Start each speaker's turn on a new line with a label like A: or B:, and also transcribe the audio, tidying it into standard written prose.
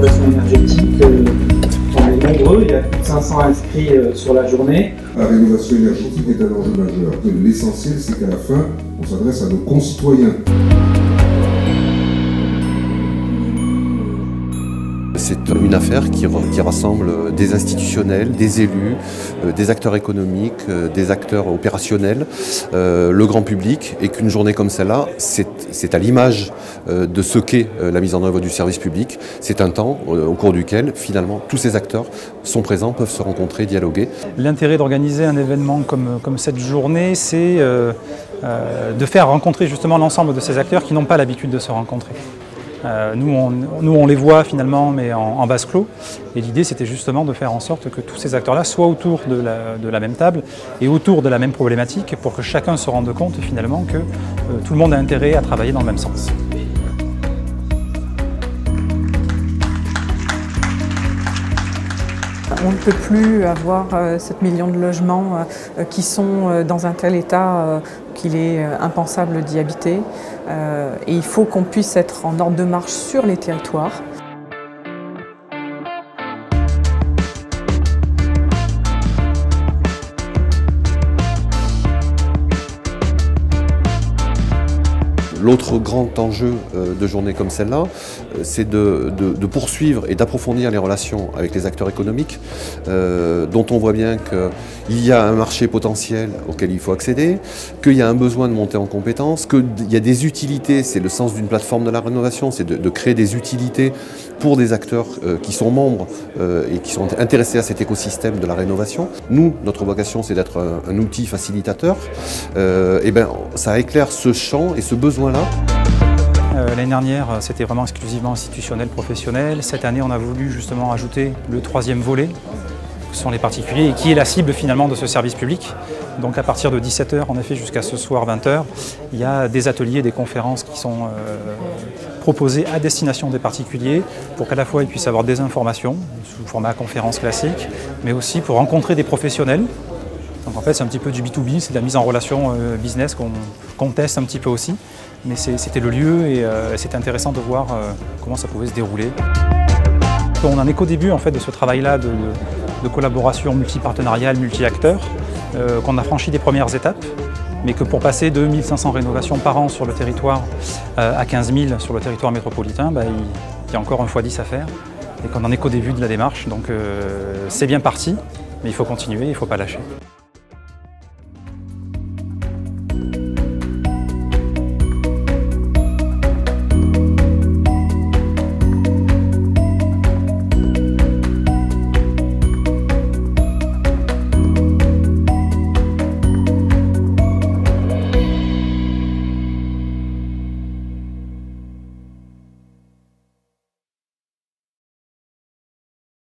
A: rénovation énergétique. On est nombreux, il y a plus de 500 inscrits sur la journée.
B: La rénovation énergétique est un enjeu majeur. L'essentiel, c'est qu'à la fin, on s'adresse à nos concitoyens.
C: C'est une affaire qui rassemble des institutionnels, des élus, des acteurs économiques, des acteurs opérationnels, le grand public, et qu'une journée comme celle-là, c'est à l'image de ce qu'est la mise en œuvre du service public. C'est un temps au cours duquel, finalement, tous ces acteurs sont présents, peuvent se rencontrer, dialoguer.
D: L'intérêt d'organiser un événement comme cette journée, c'est de faire rencontrer justement l'ensemble de ces acteurs qui n'ont pas l'habitude de se rencontrer. Nous, on les voit finalement, mais en vase clos. Et l'idée, c'était justement de faire en sorte que tous ces acteurs-là soient autour de la même table et autour de la même problématique pour que chacun se rende compte finalement que tout le monde a intérêt à travailler dans le même sens.
E: On ne peut plus avoir 7 millions de logements qui sont dans un tel état qu'il est impensable d'y habiter. Et il faut qu'on puisse être en ordre de marche sur les territoires.
C: L'autre grand enjeu de journée comme celle-là, c'est de poursuivre et d'approfondir les relations avec les acteurs économiques, dont on voit bien qu'il y a un marché potentiel auquel il faut accéder, qu'il y a un besoin de monter en compétences, qu'il y a des utilités, c'est le sens d'une plateforme de la rénovation, c'est de créer des utilités pour des acteurs qui sont membres et qui sont intéressés à cet écosystème de la rénovation. Nous, notre vocation, c'est d'être un outil facilitateur. Et bien, ça éclaire ce champ et ce besoin-là.
D: L'année dernière, c'était vraiment exclusivement institutionnel, professionnel. Cette année, on a voulu justement ajouter le troisième volet, que sont les particuliers, et qui est la cible finalement de ce service public. Donc à partir de 17 h, en effet, jusqu'à ce soir 20 h, il y a des ateliers, des conférences qui sont proposées à destination des particuliers pour qu'à la fois ils puissent avoir des informations sous format conférence classique, mais aussi pour rencontrer des professionnels. Donc en fait, c'est un petit peu du B2B, c'est de la mise en relation business qu'on teste un petit peu aussi. Mais c'était le lieu et c'était intéressant de voir comment ça pouvait se dérouler. On en est qu'au début en fait, de ce travail-là de collaboration multipartenariale, multi-acteurs, qu'on a franchi des premières étapes, mais que pour passer de 1500 rénovations par an sur le territoire à 15 000 sur le territoire métropolitain, il y a encore un x10 à faire et qu'on en est qu'au début de la démarche. Donc c'est bien parti, mais il faut continuer, il ne faut pas lâcher.